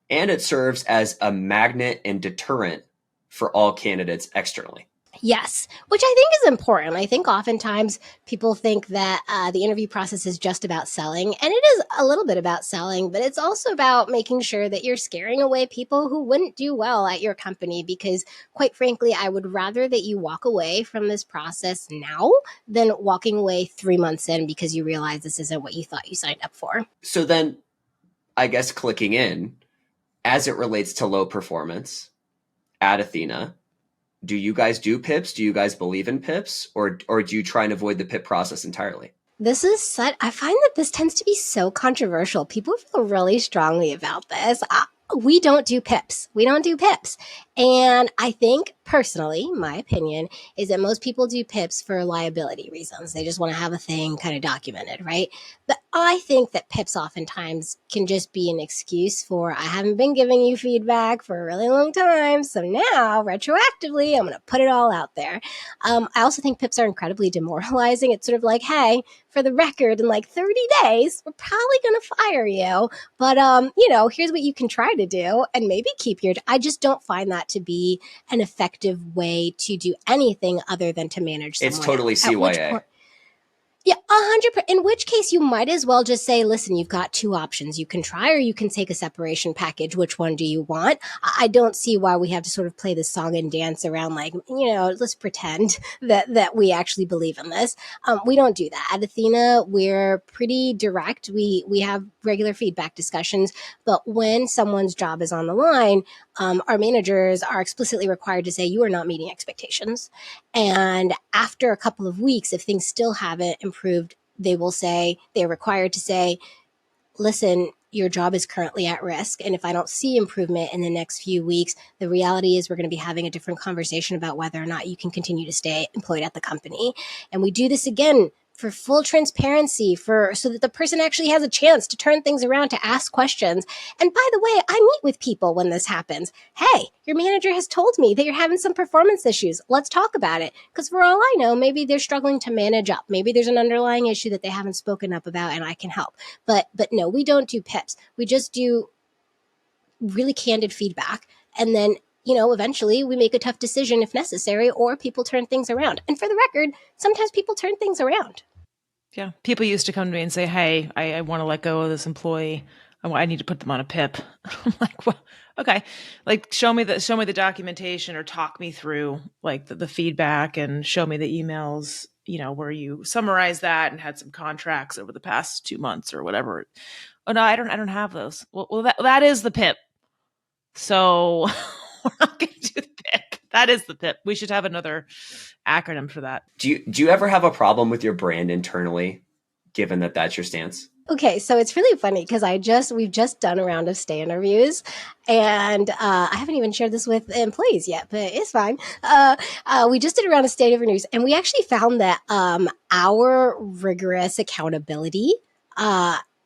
And it serves as a magnet and deterrent for all candidates externally. Yes, which I think is important. I think oftentimes people think that the interview process is just about selling, and it is a little bit about selling, but it's also about making sure that you're scaring away people who wouldn't do well at your company, because quite frankly, I would rather that you walk away from this process now than walking away 3 months in because you realize this isn't what you thought you signed up for. So then, I guess clicking in, as it relates to low performance at Ethena, do you guys do PIPs? Do you guys believe in PIPs? Or do you try and avoid the PIP process entirely? I find that this tends to be so controversial. People feel really strongly about this. We don't do PIPs. We don't do PIPs. And I think, personally, my opinion is that most people do PIPs for liability reasons. They just want to have a thing kind of documented, right? But I think that PIPs oftentimes can just be an excuse for, I haven't been giving you feedback for a really long time, so now, retroactively, I'm going to put it all out there. I also think PIPs are incredibly demoralizing. It's sort of like, hey, for the record, in like 30 days, we're probably going to fire you. But, here's what you can try to do and maybe keep your... I just don't find that to be an effective way to do anything other than to manage someone. It's totally CYA. Yeah, 100%. In which case, you might as well just say, listen, you've got two options. You can try, or you can take a separation package. Which one do you want? I don't see why we have to sort of play this song and dance around like, let's pretend that we actually believe in this. We don't do that. At Ethena, we're pretty direct. We have regular feedback discussions, but when someone's job is on the line, our managers are explicitly required to say, you are not meeting expectations. And after a couple of weeks, if things still haven't improved, they're required to say, listen, your job is currently at risk. And if I don't see improvement in the next few weeks, the reality is we're going to be having a different conversation about whether or not you can continue to stay employed at the company. And we do this again for full transparency, so that the person actually has a chance to turn things around, to ask questions. And by the way, I meet with people when this happens. Hey, your manager has told me that you're having some performance issues. Let's talk about it. Because for all I know, maybe they're struggling to manage up. Maybe there's an underlying issue that they haven't spoken up about, and I can help. But no, we don't do PIPs. We just do really candid feedback. And then, eventually we make a tough decision if necessary, or people turn things around. And for the record, sometimes people turn things around. Yeah. People used to come to me and say, hey, I want to let go of this employee. I need to put them on a PIP. I'm like, well, okay. Like, show me the documentation, or talk me through like the feedback, and show me the emails, where you summarize that and had some contracts over the past 2 months or whatever. Oh no, I don't have those. Well, that is the PIP. So we're not going to do the PIP. That is the PIP. We should have another acronym for that. Do you ever have a problem with your brand internally, given that that's your stance? Okay, so it's really funny because we've just done a round of stay interviews, and I haven't even shared this with employees yet, but it's fine. We just did a round of stay interviews, and we actually found that our rigorous accountability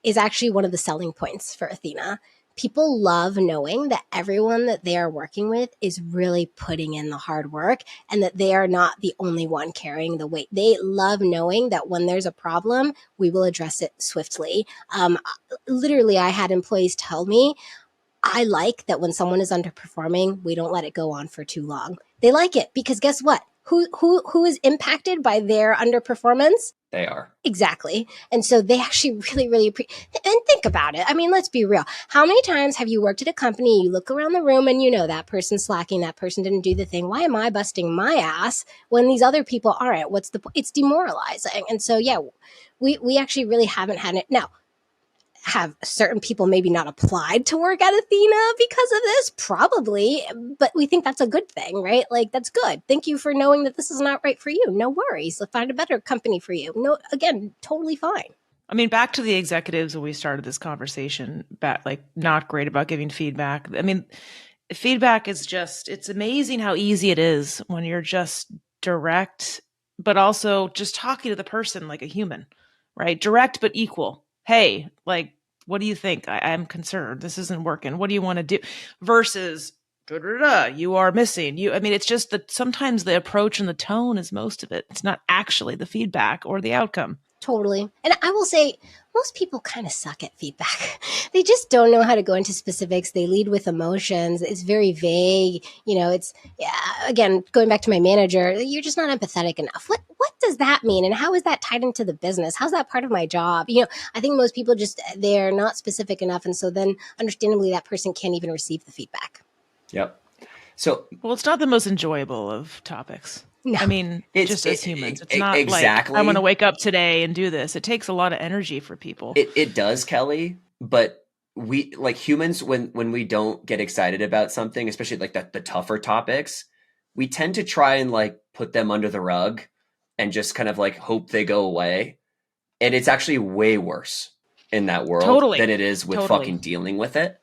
is actually one of the selling points for Ethena. People love knowing that everyone that they are working with is really putting in the hard work, and that they are not the only one carrying the weight. They love knowing that when there's a problem, we will address it swiftly. Literally, I had employees tell me, I like that when someone is underperforming, we don't let it go on for too long. They like it because guess what? Who is impacted by their underperformance? They are. Exactly. And so they actually really, really and think about it. I mean, let's be real. How many times have you worked at a company, you look around the room and that person's slacking, that person didn't do the thing. Why am I busting my ass when these other people aren't? It's demoralizing. And so, yeah, we actually really haven't had it. Now, have certain people maybe not applied to work at Ethena because of this? Probably, but we think that's a good thing, right? Like, that's good. Thank you for knowing that this is not right for you. No worries. Let's find a better company for you. No, again, totally fine. I mean, back to the executives when we started this conversation, like not great about giving feedback. I mean, feedback is it's amazing how easy it is when you're just direct, but also just talking to the person like a human, right? Direct, but equal. Hey, like, what do you think? I'm concerned. This isn't working. What do you want to do? Versus, you are missing. I mean, it's just that sometimes the approach and the tone is most of it. It's not actually the feedback or the outcome. Totally. And I will say, most people kind of suck at feedback. They just don't know how to go into specifics. They lead with emotions. It's very vague. Again, going back to my manager, you're just not empathetic enough. What does that mean? And how is that tied into the business? How's that part of my job? I think most people they're not specific enough. And so then understandably, that person can't even receive the feedback. Yep. So, well, it's not the most enjoyable of topics. No. I mean, as humans, it's not exactly like, I'm going to wake up today and do this. It takes a lot of energy for people. It does, Kelly, but we, like humans, when we don't get excited about something, especially like the tougher topics, we tend to try and like put them under the rug and just kind of like hope they go away. And it's actually way worse in that world than it is with fucking dealing with it.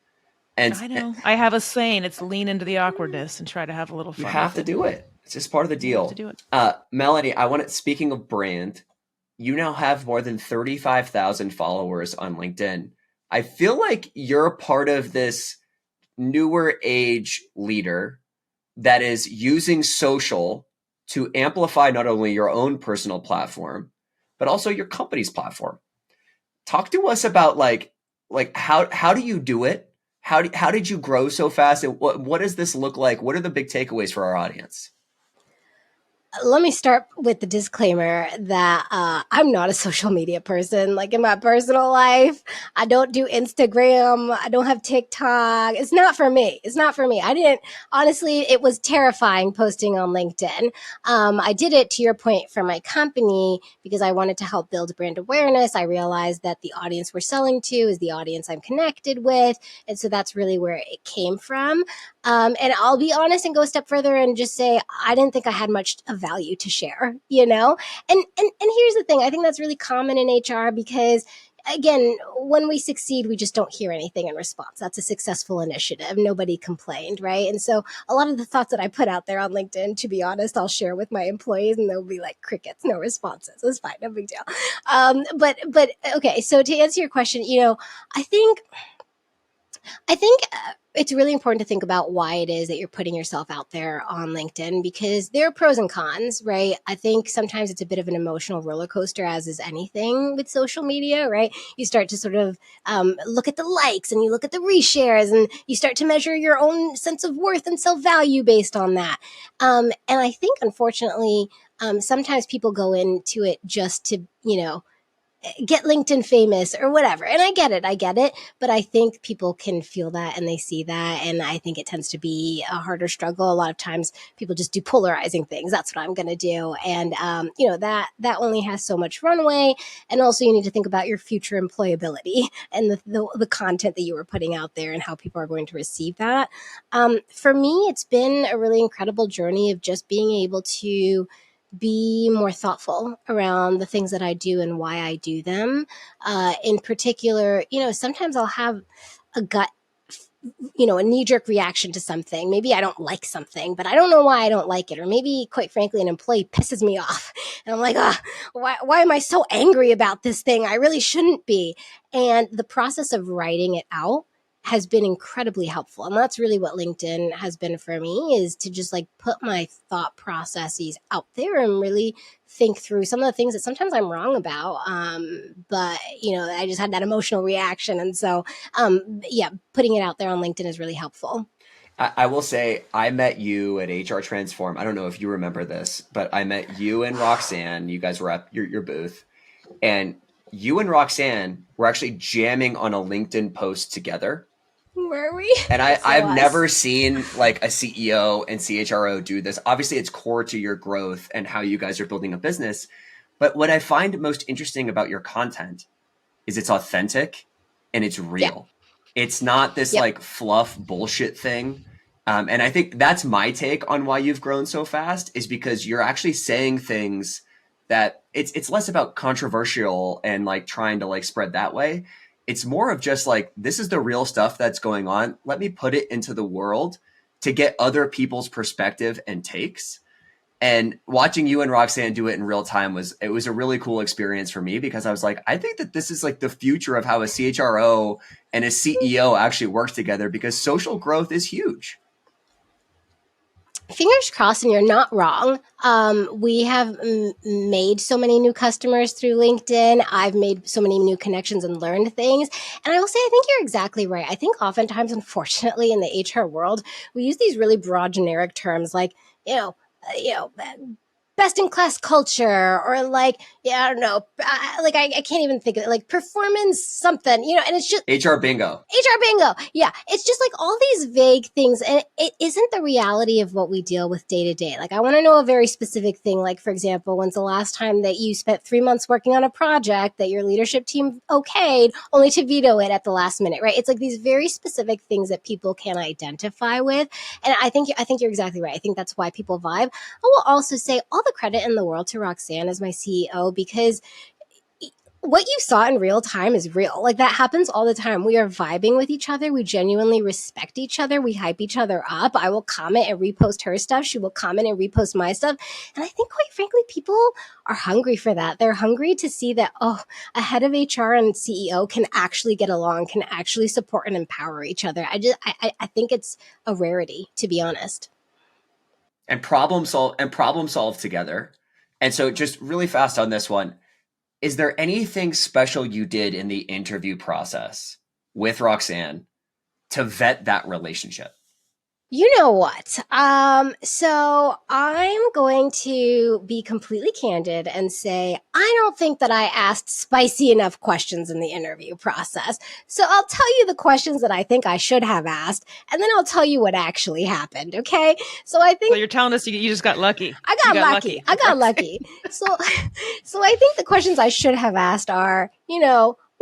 And I know. I have a saying, it's lean into the awkwardness and try to have a little fun. You have to do it. It's just part of the deal. You have to do it. Melanie, speaking of brand, you now have more than 35,000 followers on LinkedIn. I feel like you're a part of this newer age leader that is using social to amplify not only your own personal platform, but also your company's platform. Talk to us about like how do you do it? How did you grow so fast? And what does this look like? What are the big takeaways for our audience? Let me start with the disclaimer that I'm not a social media person. Like in my personal life, I don't do Instagram. I don't have TikTok. It's not for me. Honestly, it was terrifying posting on LinkedIn. I did it, to your point, for my company because I wanted to help build brand awareness. I realized that the audience we're selling to is the audience I'm connected with. And so that's really where it came from. And I'll be honest and go a step further and just say, I didn't think I had much of value to share, And here's the thing. I think that's really common in HR because again, when we succeed, we just don't hear anything in response. That's a successful initiative. Nobody complained, right? And so a lot of the thoughts that I put out there on LinkedIn, to be honest, I'll share with my employees and they'll be like crickets, no responses. It's fine, no big deal. But okay, so to answer your question, I think it's really important to think about why it is that you're putting yourself out there on LinkedIn, because there are pros and cons, right? I think sometimes it's a bit of an emotional roller coaster, as is anything with social media, right? You start to sort of look at the likes and you look at the reshares and you start to measure your own sense of worth and self-value based on that. And I think, unfortunately, sometimes people go into it just to, get LinkedIn famous or whatever. And I get it. But I think people can feel that and they see that. And I think it tends to be a harder struggle. A lot of times people just do polarizing things. That's what I'm going to do. And, that only has so much runway. And also you need to think about your future employability and the content that you are putting out there and how people are going to receive that. For me, it's been a really incredible journey of just being able to be more thoughtful around the things that I do and why I do them. In particular, sometimes I'll have a gut, a knee-jerk reaction to something. Maybe I don't like something, but I don't know why I don't like it. Or maybe, quite frankly, an employee pisses me off. And I'm like, why am I so angry about this thing? I really shouldn't be. And the process of writing it out has been incredibly helpful. And that's really what LinkedIn has been for me, is to just like put my thought processes out there and really think through some of the things that sometimes I'm wrong about. But, I just had that emotional reaction. And so, putting it out there on LinkedIn is really helpful. I will say, I met you at HR Transform. I don't know if you remember this, but I met you and Roxanne. You guys were at your booth. And you and Roxanne were actually jamming on a LinkedIn post together. Were we? And I've never seen like a CEO and CHRO do this. Obviously, it's core to your growth and how you guys are building a business. But what I find most interesting about your content is it's authentic and it's real. Yeah. It's not this like fluff bullshit thing. And I think that's my take on why you've grown so fast, is because you're actually saying things that it's less about controversial and like trying to like spread that way. It's more of just like, this is the real stuff that's going on. Let me put it into the world to get other people's perspective and takes. And watching you and Roxanne do it in real time was a really cool experience for me, because I was like, I think that this is like the future of how a CHRO and a CEO actually works together, because social growth is huge. Fingers crossed, and you're not wrong. We have made so many new customers through LinkedIn. I've made so many new connections and learned things. And I will say, I think you're exactly right. I think oftentimes, unfortunately, in the HR world, we use these really broad, generic terms like, best in class culture, or like, I don't know, I can't even think of it, like performance something, and it's just HR bingo. Yeah. It's just like all these vague things. And it isn't the reality of what we deal with day to day. Like, I want to know a very specific thing. Like, for example, when's the last time that you spent 3 months working on a project that your leadership team okayed only to veto it at the last minute, right? It's like these very specific things that people can identify with. And I think you're exactly right. I think that's why people vibe. I will also say all the credit in the world to Roxanne as my CEO, because what you saw in real time is real. Like, that happens all the time. We are vibing with each other. We genuinely respect each other. We hype each other up. I will comment and repost her stuff. She will comment and repost my stuff. And I think, quite frankly, people are hungry for that. They're hungry to see that, a head of HR and CEO can actually get along, can actually support and empower each other. I think it's a rarity, to be honest. And problem solve together. And so, just really fast on this one, is there anything special you did in the interview process with Roxanne to vet that relationship? You know what? So I'm going to be completely candid and say, I don't think that I asked spicy enough questions in the interview process. So I'll tell you the questions that I think I should have asked, and then I'll tell you what actually happened. Okay. So you're telling us you just got lucky. I got lucky. So I think the questions I should have asked are,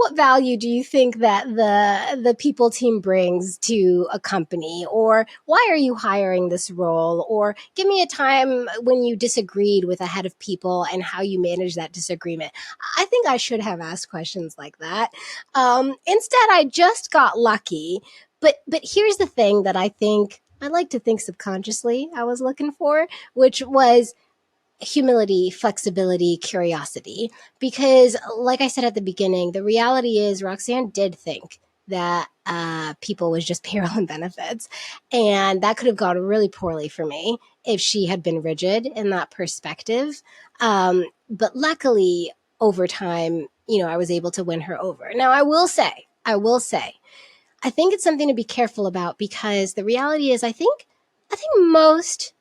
what value do you think that the people team brings to a company? Or why are you hiring this role? Or give me a time when you disagreed with a head of people and how you managed that disagreement. I think I should have asked questions like that. Instead, I just got lucky. But here's the thing that I like to think subconsciously I was looking for, which was humility, flexibility, curiosity. Because, like I said at the beginning, the reality is Roxanne did think that people was just payroll and benefits. And that could have gone really poorly for me if she had been rigid in that perspective. But luckily, over time, I was able to win her over. Now, I will say, I think it's something to be careful about, because the reality is, I think most.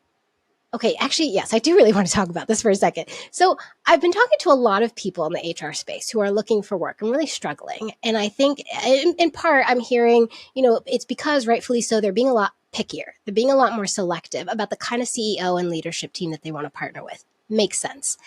Okay, actually, yes, I do really want to talk about this for a second. So I've been talking to a lot of people in the HR space who are looking for work and really struggling. And I think in part, I'm hearing, it's because rightfully so, they're being a lot pickier. They're being a lot more selective about the kind of CEO and leadership team that they want to partner with. Makes sense.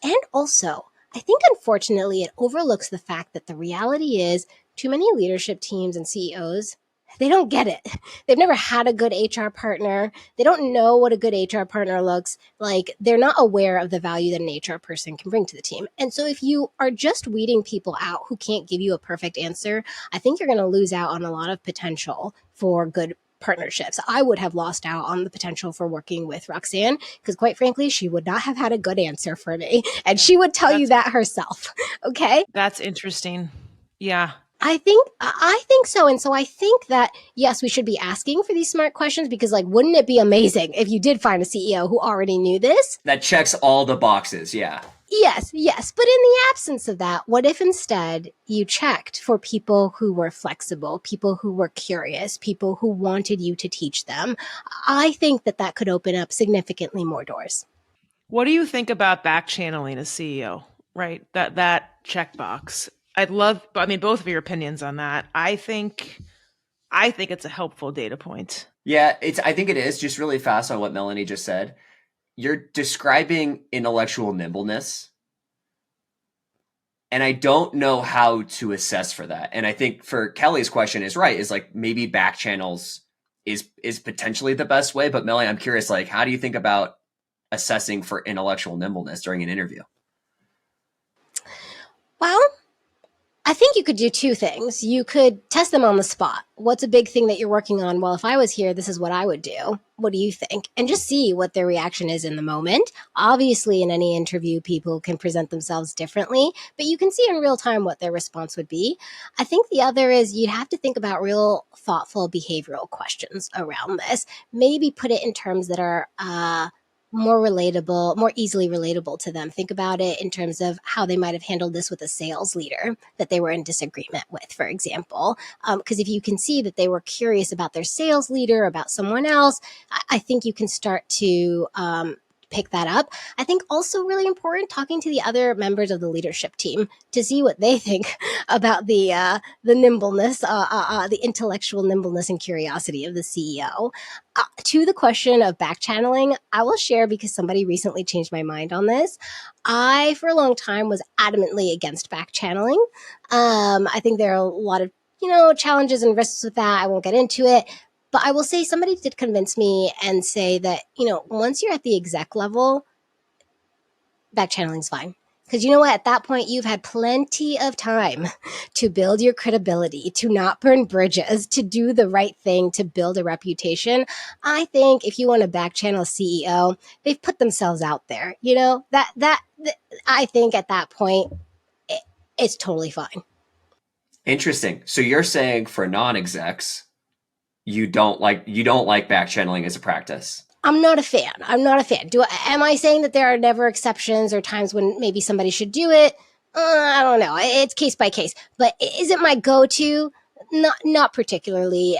And also, I think unfortunately, it overlooks the fact that the reality is too many leadership teams and CEOs, they don't get it. They've never had a good HR partner. They don't know what a good HR partner looks like. They're not aware of the value that an HR person can bring to the team. And so if you are just weeding people out who can't give you a perfect answer, I think you're going to lose out on a lot of potential for good partnerships. I would have lost out on the potential for working with Roxanne because, quite frankly, she would not have had a good answer for me. And she would tell you that herself. Okay. That's interesting. Yeah. I think so. And so I think that, yes, we should be asking for these smart questions, because wouldn't it be amazing if you did find a CEO who already knew this? That checks all the boxes. Yeah. Yes. But in the absence of that, what if instead you checked for people who were flexible, people who were curious, people who wanted you to teach them? I think that could open up significantly more doors. What do you think about backchanneling a CEO, right? That checkbox. Both of your opinions on that. I think it's a helpful data point. Yeah, I think it is. Just really fast on what Melanie just said. You're describing intellectual nimbleness, and I don't know how to assess for that. And I think for Kelly's question is right, is maybe back channels is potentially the best way. But Melanie, I'm curious, how do you think about assessing for intellectual nimbleness during an interview? Well, I think you could do two things. You could test them on the spot. What's a big thing that you're working on? Well, if I was here, this is what I would do. What do you think? And just see what their reaction is in the moment. Obviously, in any interview, people can present themselves differently, but you can see in real time what their response would be. I think the other is you'd have to think about real thoughtful behavioral questions around this. Maybe put it in terms that are more relatable, more easily relatable to them. Think about it in terms of how they might have handled this with a sales leader that they were in disagreement with, for example. Because if you can see that they were curious about their sales leader, about someone else, I think you can start to pick that up. I think also really important, talking to the other members of the leadership team to see what they think about the nimbleness, the intellectual nimbleness and curiosity of the CEO. To the question of backchanneling, I will share, because somebody recently changed my mind on this. I, for a long time, was adamantly against backchanneling. I think there are a lot of challenges and risks with that. I won't get into it. But I will say somebody did convince me and say that, once you're at the exec level, backchanneling's fine. Because you know what? At that point, you've had plenty of time to build your credibility, to not burn bridges, to do the right thing, to build a reputation. I think if you want to backchannel a CEO, they've put themselves out there. I think at that point, it's totally fine. Interesting. So you're saying for non-execs, you don't like backchanneling as a practice? I'm not a fan. Am I saying that there are never exceptions or times when maybe somebody should do it? I don't know. It's case by case. But is it my go-to? Not particularly.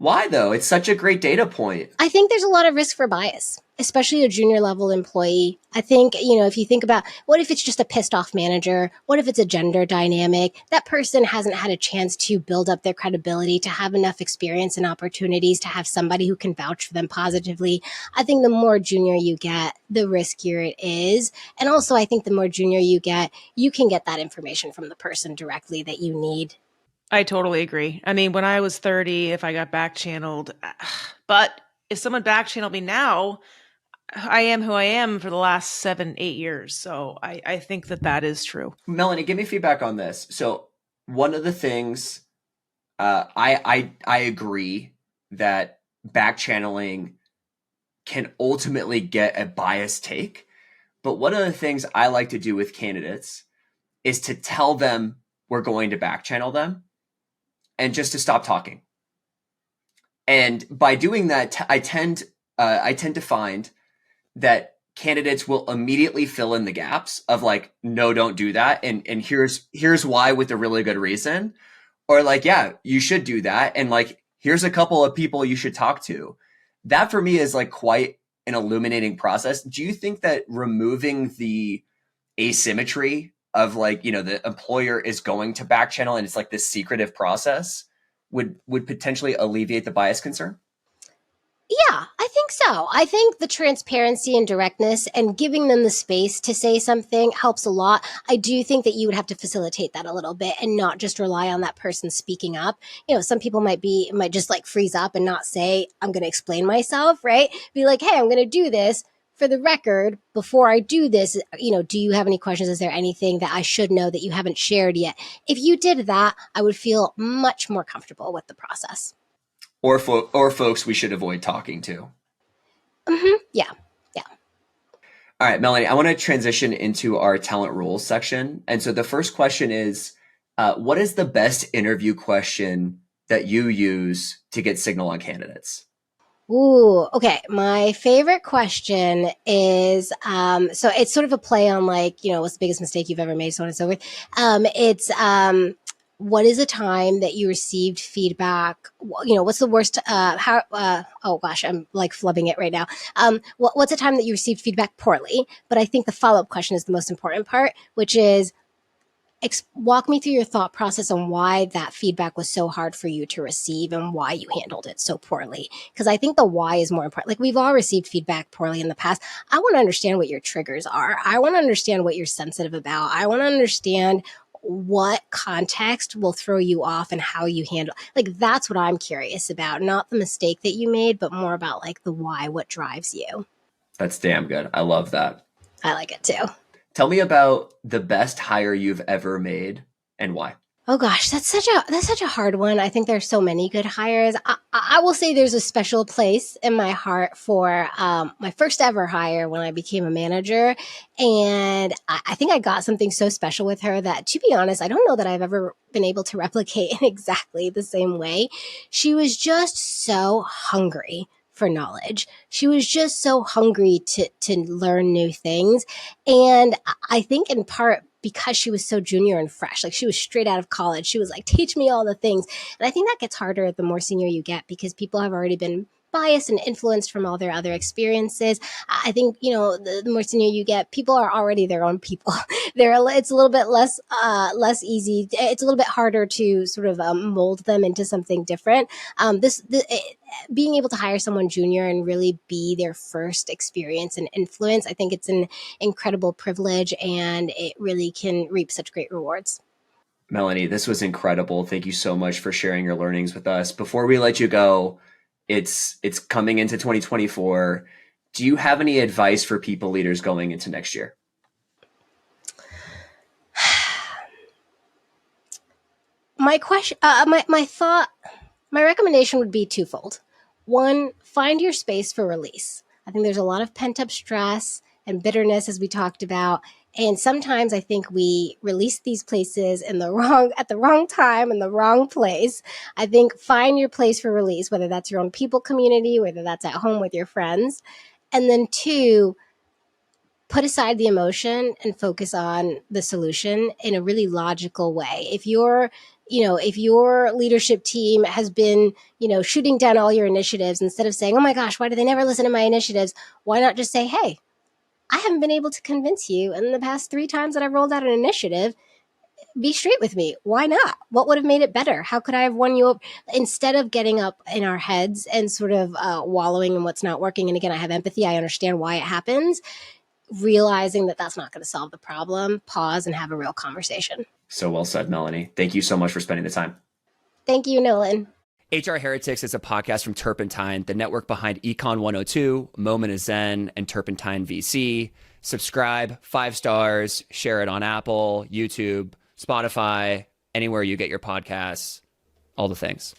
Why though? It's such a great data point. I think there's a lot of risk for bias, especially a junior level employee. I think, if you think about what if it's just a pissed off manager? What if it's a gender dynamic? That person hasn't had a chance to build up their credibility, to have enough experience and opportunities to have somebody who can vouch for them positively. I think the more junior you get, the riskier it is. And also, I think the more junior you get, you can get that information from the person directly that you need. I totally agree. I mean, when I was 30, if I got back channeled, but if someone back channeled me now, I am who I am for the last 7, 8 years. So I think that is true. Melanie, give me feedback on this. So one of the things I agree that back channeling can ultimately get a biased take. But one of the things I like to do with candidates is to tell them we're going to back channel them and just to stop talking. And by doing that, I tend to find that candidates will immediately fill in the gaps of like, no, don't do that. And here's why with a really good reason. Or like, yeah, you should do that. And like, here's a couple of people you should talk to. That for me is like quite an illuminating process. Do you think that removing the asymmetry of like, the employer is going to back channel and it's like this secretive process would potentially alleviate the bias concern? Yeah, I think so. I think the transparency and directness and giving them the space to say something helps a lot. I do think that you would have to facilitate that a little bit and not just rely on that person speaking up. Some people might just like freeze up and not say, I'm going to explain myself, right? Be like, hey, I'm going to do this. For the record, before I do this, do you have any questions? Is there anything that I should know that you haven't shared yet? If you did that, I would feel much more comfortable with the process. Or folks we should avoid talking to. Yeah. All right, Melanie, I want to transition into our talent rules section. And so the first question is, what is the best interview question that you use to get signal on candidates? Ooh, okay. My favorite question is, so it's sort of a play on like, what's the biggest mistake you've ever made, so on and so forth. It's, what is a time that you received feedback? What's the worst, oh gosh, I'm like flubbing it right now. What's a time that you received feedback poorly? But I think the follow-up question is the most important part, which is, walk me through your thought process on why that feedback was so hard for you to receive and why you handled it so poorly. Because I think the why is more important. Like we've all received feedback poorly in the past. I want to understand what your triggers are. I want to understand what you're sensitive about. I want to understand what context will throw you off and how you handle. Like that's what I'm curious about. Not the mistake that you made, but more about like the why, what drives you. That's damn good. I love that. I like it too. Tell me about the best hire you've ever made and why. Oh gosh, that's such a hard one. I think there's so many good hires. I will say there's a special place in my heart for my first ever hire when I became a manager, and I think I got something so special with her that, to be honest, I don't know that I've ever been able to replicate in exactly the same way. She was just so hungry for knowledge. She was just so hungry to learn new things, and I think in part because she was so junior and fresh, like she was straight out of college. She was like, teach me all the things. And I think that gets harder the more senior you get because people have already been biased and influenced from all their other experiences. I think, the more senior you get, people are already their own people. It's a little bit less easy. It's a little bit harder to sort of mold them into something different. Being able to hire someone junior and really be their first experience and influence, I think it's an incredible privilege and it really can reap such great rewards. Melanie, this was incredible. Thank you so much for sharing your learnings with us. Before we let you go, it's coming into 2024. Do you have any advice for people leaders going into next year? My question, my recommendation would be twofold. One, find your space for release. I think there's a lot of pent up stress and bitterness, as we talked about. And sometimes I think we release these places at the wrong time, in the wrong place. I think find your place for release, whether that's your own people community, whether that's at home with your friends. And then two, put aside the emotion and focus on the solution in a really logical way. If your leadership team has been, shooting down all your initiatives, instead of saying, oh my gosh, why do they never listen to my initiatives? Why not just say, hey, I haven't been able to convince you in the past 3 times that I've rolled out an initiative. Be straight with me. Why not? What would have made it better? How could I have won you up? Instead of getting up in our heads and sort of wallowing in what's not working. And again, I have empathy. I understand why it happens. Realizing that that's not going to solve the problem. Pause and have a real conversation. So well said, Melanie. Thank you so much for spending the time. Thank you, Nolan. HR Heretics is a podcast from Turpentine, the network behind Econ 102, Moment of Zen, and Turpentine VC. Subscribe, 5 stars, share it on Apple, YouTube, Spotify, anywhere you get your podcasts, all the things.